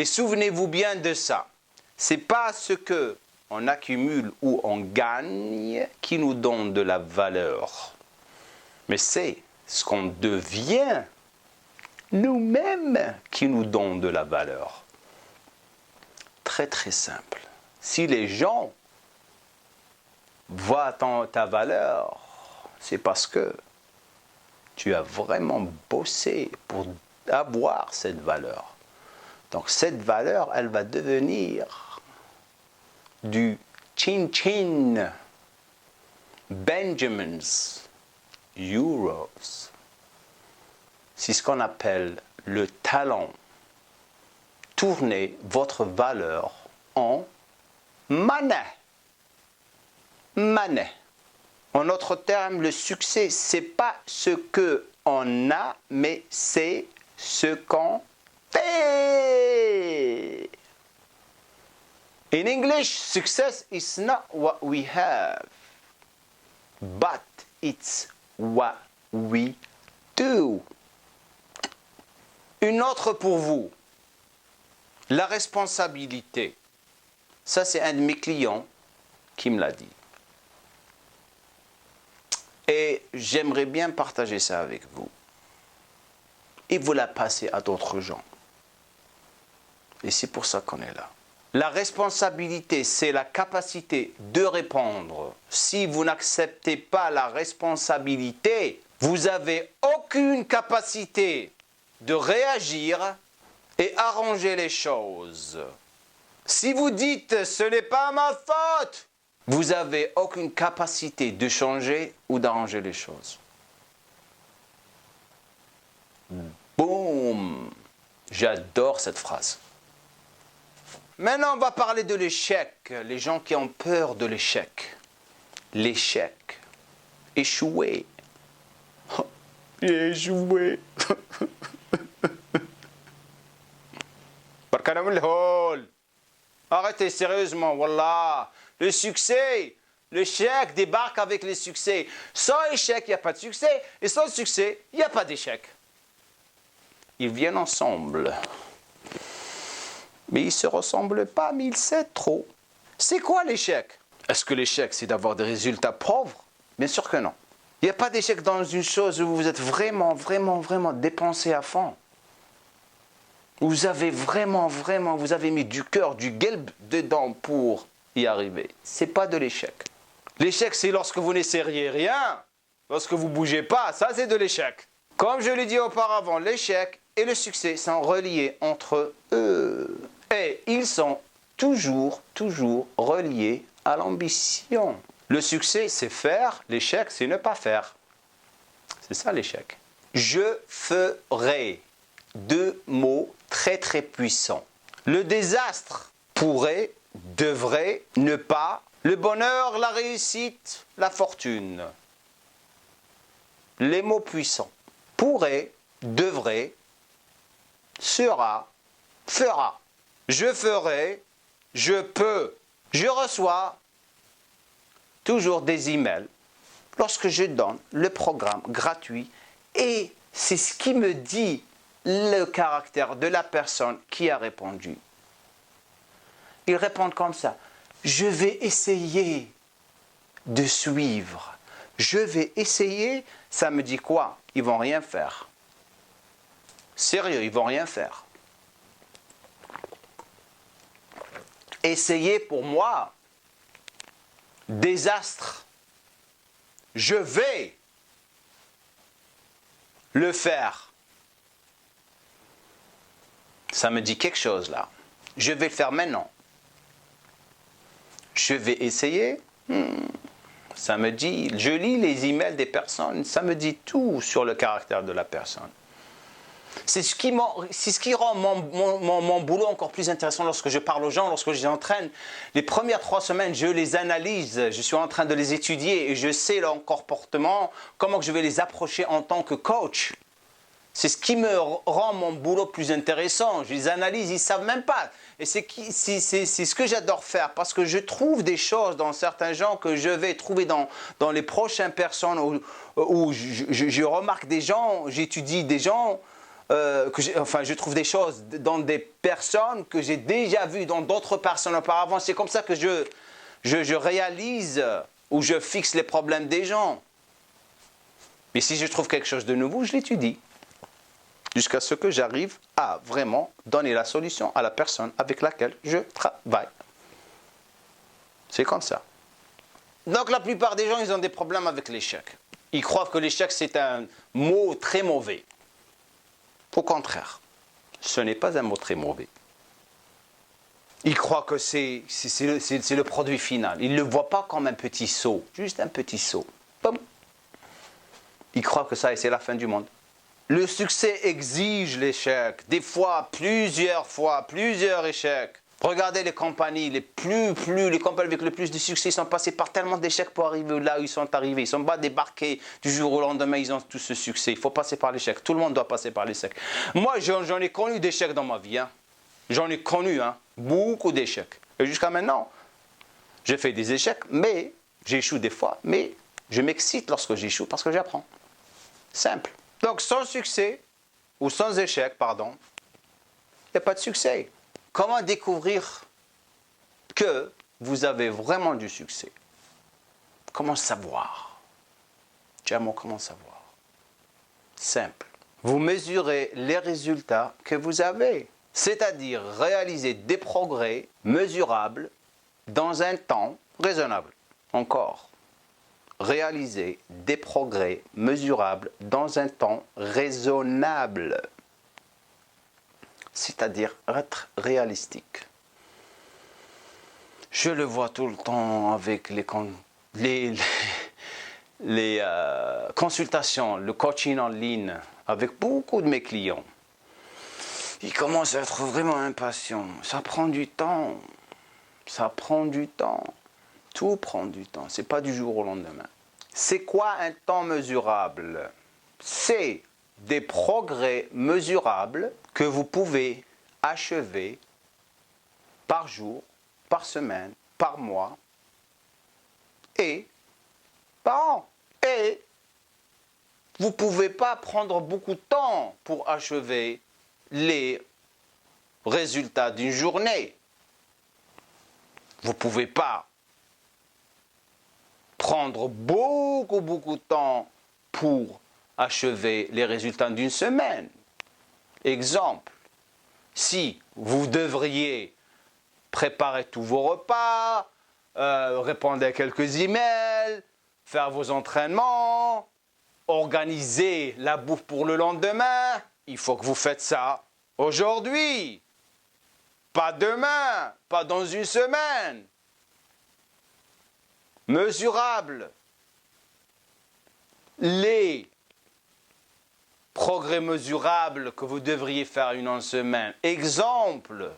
Et souvenez-vous bien de ça. Ce n'est pas ce qu'on accumule ou on gagne qui nous donne de la valeur. Mais c'est ce qu'on devient nous-mêmes qui nous donne de la valeur. Très très simple. Si les gens voient ta valeur, c'est parce que tu as vraiment bossé pour avoir cette valeur. Donc cette valeur, elle va devenir du chin-chin, Benjamins, euros. C'est ce qu'on appelle le talent. Tournez votre valeur en monnaie. Monnaie. En d'autres termes, le succès, ce n'est pas ce qu'on a, mais c'est ce qu'on fait. In English, success is not what we have, but it's what we do. Une autre pour vous, la responsabilité. Ça, c'est un de mes clients qui me l'a dit. Et j'aimerais bien partager ça avec vous. Et vous la passez à d'autres gens. Et c'est pour ça qu'on est là. La responsabilité, c'est la capacité de répondre. Si vous n'acceptez pas la responsabilité, vous n'avez aucune capacité de réagir et arranger les choses. Si vous dites « ce n'est pas ma faute », vous n'avez aucune capacité de changer ou d'arranger les choses. Boum! J'adore cette phrase. Maintenant, on va parler de l'échec. Les gens qui ont peur de l'échec. L'échec. Échouer. Oh, j'ai échoué. Arrêtez sérieusement, wallah. Le succès, l'échec débarque avec le succès. Sans échec, il n'y a pas de succès. Et sans succès, il n'y a pas d'échec. Ils viennent ensemble. Mais ils ne se ressemblent pas, mais ils s'aident trop. C'est quoi l'échec? Est-ce que l'échec, c'est d'avoir des résultats pauvres? Bien sûr que non. Il n'y a pas d'échec dans une chose où vous êtes vraiment dépensé à fond. Vous avez vous avez mis du cœur, du gelb dedans pour y arriver. Ce n'est pas de l'échec. L'échec, c'est lorsque vous n'essayez rien, lorsque vous ne bougez pas, ça c'est de l'échec. Comme je l'ai dit auparavant, l'échec et le succès sont reliés entre eux. Et ils sont toujours reliés à l'ambition. Le succès, c'est faire. L'échec, c'est ne pas faire. C'est ça l'échec. Je ferai. Deux mots très puissants. Le désastre pourrait, devrait, ne pas. Le bonheur, la réussite, la fortune. Les mots puissants. Pourrait, devrait, sera, fera. Je ferai, je peux. Je reçois toujours des emails lorsque je donne le programme gratuit et c'est ce qui me dit le caractère de la personne qui a répondu. Ils répondent comme ça. Je vais essayer de suivre. Je vais essayer, ça me dit quoi? Ils vont rien faire. Sérieux, ils vont rien faire. Essayer pour moi, désastre. Je vais le faire. Ça me dit quelque chose là. Je vais le faire maintenant. Je vais essayer. Ça me dit, je lis les emails des personnes, ça me dit tout sur le caractère de la personne. C'est ce qui rend mon boulot encore plus intéressant lorsque je parle aux gens, lorsque je les entraîne. Les premières 3 semaines, je les analyse, je suis en train de les étudier et je sais leur comportement, comment je vais les approcher en tant que coach. C'est ce qui me rend mon boulot plus intéressant. Je les analyse, ils ne savent même pas. Et c'est ce que j'adore faire parce que je trouve des choses dans certains gens que je vais trouver dans les prochaines personnes où je remarque des gens, j'étudie des gens je trouve des choses dans des personnes que j'ai déjà vues dans d'autres personnes auparavant. C'est comme ça que je réalise ou je fixe les problèmes des gens. Mais si je trouve quelque chose de nouveau, je l'étudie. Jusqu'à ce que j'arrive à vraiment donner la solution à la personne avec laquelle je travaille. C'est comme ça. Donc la plupart des gens, ils ont des problèmes avec l'échec. Ils croient que l'échec, c'est un mot très mauvais. Au contraire, ce n'est pas un mot très mauvais. Ils croient que c'est le produit final. Ils ne le voient pas comme un petit saut, juste un petit saut. Boum. Ils croient que ça, et c'est la fin du monde. Le succès exige l'échec. Des fois, plusieurs échecs. Regardez les compagnies, les compagnies avec le plus de succès, ils sont passés par tellement d'échecs pour arriver là où ils sont arrivés. Ils ne sont pas débarqués du jour au lendemain, ils ont tout ce succès. Il faut passer par l'échec. Tout le monde doit passer par l'échec. Moi, j'en ai connu d'échecs dans ma vie. Hein. J'en ai connu beaucoup d'échecs. Et jusqu'à maintenant, j'ai fait des échecs, mais j'échoue des fois. Mais je m'excite lorsque j'échoue parce que j'apprends. Simple. Donc, sans succès, ou sans échec, pardon, il n'y a pas de succès. Comment découvrir que vous avez vraiment du succès? Comment savoir? Tiens, comment savoir? Simple. Vous mesurez les résultats que vous avez, c'est-à-dire réaliser des progrès mesurables dans un temps raisonnable. Encore. Réaliser des progrès mesurables dans un temps raisonnable. C'est-à-dire être réalistique. Je le vois tout le temps avec les consultations, le coaching en ligne, avec beaucoup de mes clients. Ils commencent à être vraiment impatients. Ça prend du temps. Ça prend du temps. Tout prend du temps. Ce n'est pas du jour au lendemain. C'est quoi un temps mesurable? C'est des progrès mesurables que vous pouvez achever par jour, par semaine, par mois et par an. Et vous ne pouvez pas prendre beaucoup de temps pour achever les résultats d'une journée. Vous ne pouvez pas prendre beaucoup de temps pour achever les résultats d'une semaine. Exemple, si vous devriez préparer tous vos repas, répondre à quelques emails, faire vos entraînements, organiser la bouffe pour le lendemain, il faut que vous faites ça aujourd'hui, pas demain, pas dans une semaine. Mesurable. Les progrès mesurables que vous devriez faire une semaine. Exemple,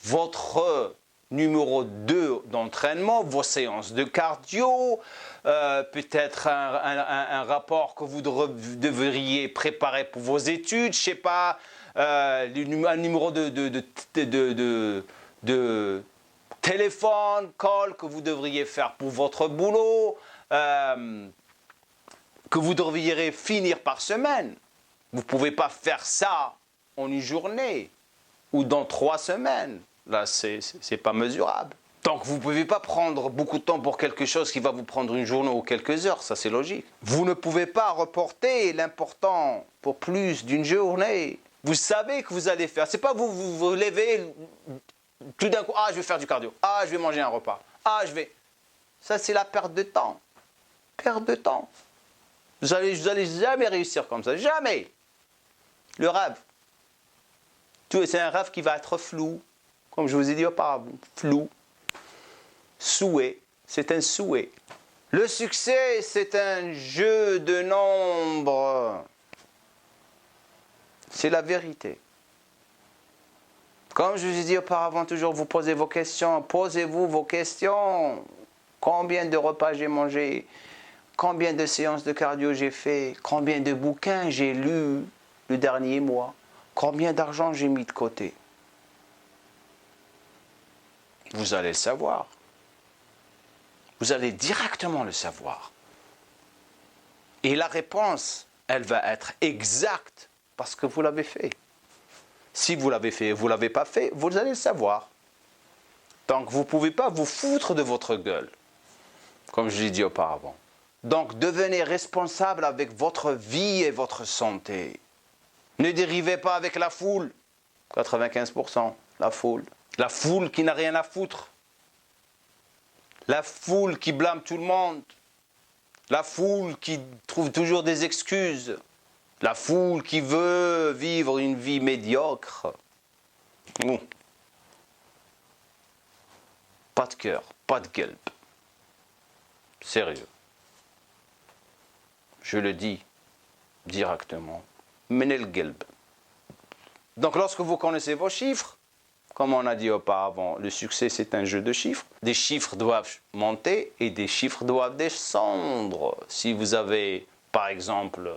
votre numéro 2 d'entraînement, vos séances de cardio, peut-être un rapport que vous devriez préparer pour vos études, je ne sais pas, un numéro de téléphone, call que vous devriez faire pour votre boulot, que vous devriez finir par semaine. Vous ne pouvez pas faire ça en une journée ou dans 3 semaines. Là, ce n'est pas mesurable. Donc, vous ne pouvez pas prendre beaucoup de temps pour quelque chose qui va vous prendre une journée ou quelques heures. Ça, c'est logique. Vous ne pouvez pas reporter l'important pour plus d'une journée. Vous savez que vous allez faire. Ce n'est pas vous levez tout d'un coup. Ah, je vais faire du cardio. Ah, je vais manger un repas. Ah, je vais... Ça, c'est la perte de temps. Perte de temps. Vous allez jamais réussir comme ça. Jamais. Le rêve. C'est un rêve qui va être flou. Comme je vous ai dit auparavant. Flou. Souhait. C'est un souhait. Le succès, c'est un jeu de nombres. C'est la vérité. Comme je vous ai dit auparavant, toujours vous posez vos questions. Posez-vous vos questions. Combien de repas j'ai mangé? Combien de séances de cardio j'ai fait? Combien de bouquins j'ai lus le dernier mois? Combien d'argent j'ai mis de côté? Vous allez le savoir. Vous allez directement le savoir. Et la réponse, elle va être exacte parce que vous l'avez fait. Si vous l'avez fait et vous ne l'avez pas fait, vous allez le savoir. Donc vous ne pouvez pas vous foutre de votre gueule, comme je l'ai dit auparavant. Donc devenez responsable avec votre vie et votre santé. Ne dérivez pas avec la foule. 95%, la foule. La foule qui n'a rien à foutre. La foule qui blâme tout le monde. La foule qui trouve toujours des excuses. La foule qui veut vivre une vie médiocre. Bon. Pas de cœur, pas de gueule. Sérieux. Je le dis directement. Menez le gelb. Donc lorsque vous connaissez vos chiffres, comme on a dit auparavant, le succès c'est un jeu de chiffres. Des chiffres doivent monter et des chiffres doivent descendre. Si vous avez par exemple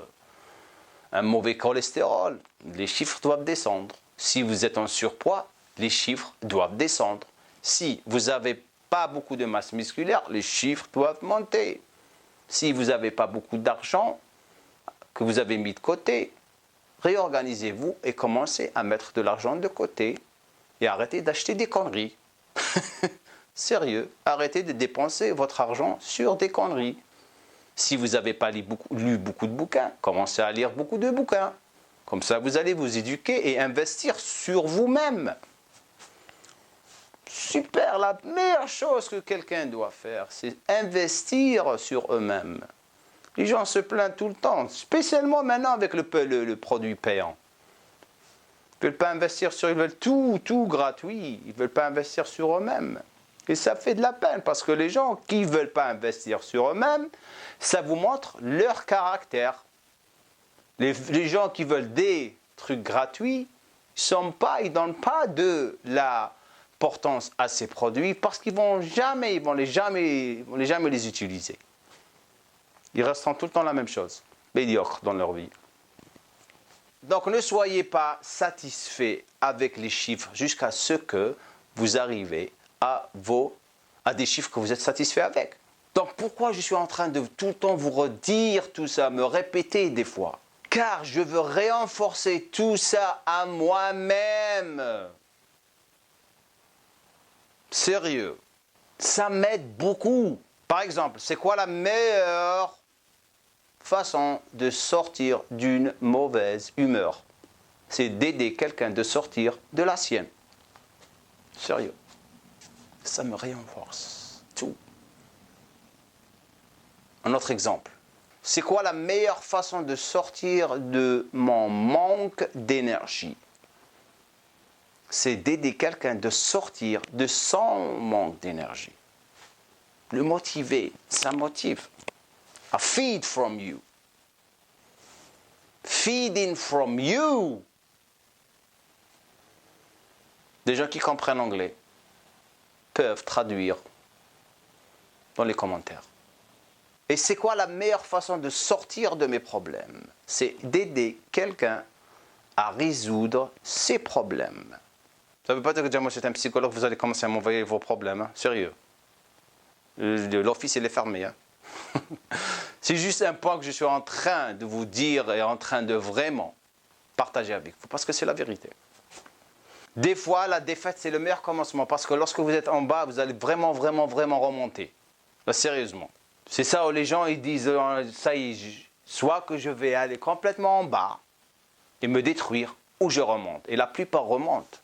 un mauvais cholestérol, les chiffres doivent descendre. Si vous êtes en surpoids, les chiffres doivent descendre. Si vous n'avez pas beaucoup de masse musculaire, les chiffres doivent monter. Si vous n'avez pas beaucoup d'argent que vous avez mis de côté, réorganisez-vous et commencez à mettre de l'argent de côté et arrêtez d'acheter des conneries. Sérieux, arrêtez de dépenser votre argent sur des conneries. Si vous n'avez pas lu beaucoup de bouquins, commencez à lire beaucoup de bouquins. Comme ça, vous allez vous éduquer et investir sur vous-même. Super, la meilleure chose que quelqu'un doit faire, c'est investir sur eux-mêmes. Les gens se plaignent tout le temps, spécialement maintenant avec le produit payant. Ils ne veulent pas investir sur, ils veulent tout gratuit, ils ne veulent pas investir sur eux-mêmes. Et ça fait de la peine parce que les gens qui ne veulent pas investir sur eux-mêmes, ça vous montre leur caractère. Les gens qui veulent des trucs gratuits, ils ne donnent pas de l'importance à ces produits parce qu'ils vont jamais les utiliser. Ils resteront tout le temps la même chose, médiocres dans leur vie. Donc ne soyez pas satisfait avec les chiffres jusqu'à ce que vous arrivez à des chiffres que vous êtes satisfait avec. Donc pourquoi je suis en train de tout le temps vous redire tout ça, me répéter des fois? Car je veux renforcer tout ça à moi-même. Sérieux. Ça m'aide beaucoup. Par exemple, c'est quoi la meilleure façon de sortir d'une mauvaise humeur? C'est d'aider quelqu'un de sortir de la sienne. Sérieux. Ça me renforce. Tout. Un autre exemple. C'est quoi la meilleure façon de sortir de mon manque d'énergie? C'est d'aider quelqu'un de sortir de son manque d'énergie. Le motiver, ça motive. I feed from you. Feeding from you. Des gens qui comprennent anglais peuvent traduire dans les commentaires. Et c'est quoi la meilleure façon de sortir de mes problèmes? C'est d'aider quelqu'un à résoudre ses problèmes. Ça ne veut pas dire que moi je suis un psychologue, vous allez commencer à m'envoyer vos problèmes. Hein? Sérieux. L'office il est fermé. Hein? C'est juste un point que je suis en train de vous dire et en train de vraiment partager avec vous. Parce que c'est la vérité. Des fois, la défaite, c'est le meilleur commencement. Parce que lorsque vous êtes en bas, vous allez vraiment remonter. Là, sérieusement. C'est ça où les gens ils disent, ça y est, soit que je vais aller complètement en bas et me détruire, ou je remonte. Et la plupart remontent.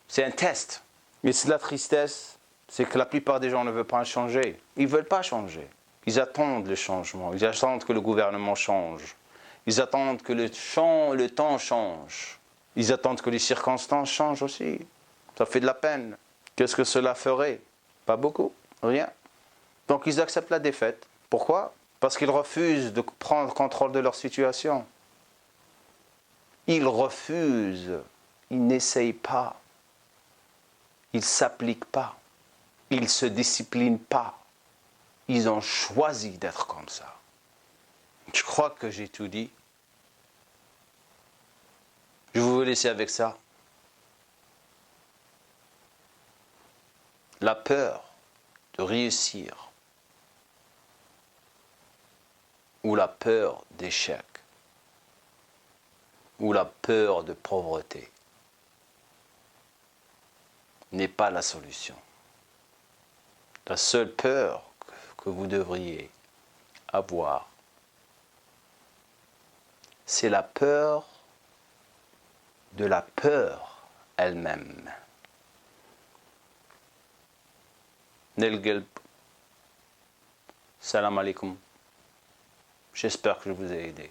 C'est un test. Mais c'est la tristesse, c'est que la plupart des gens ne veulent pas changer. Ils ne veulent pas changer. Ils attendent le changement. Ils attendent que le gouvernement change. Ils attendent que le temps change. Ils attendent que les circonstances changent aussi. Ça fait de la peine. Qu'est-ce que cela ferait? Pas beaucoup. Rien. Donc ils acceptent la défaite. Pourquoi? Parce qu'ils refusent de prendre contrôle de leur situation. Ils refusent. Ils n'essayent pas. Ils ne s'appliquent pas. Ils ne se disciplinent pas. Ils ont choisi d'être comme ça. Je crois que j'ai tout dit. Je vais vous laisser avec ça. La peur de réussir ou la peur d'échec ou la peur de pauvreté n'est pas la solution. La seule peur que vous devriez avoir, c'est la peur de la peur elle-même. Nelgelb, salam alaikum. J'espère que je vous ai aidé.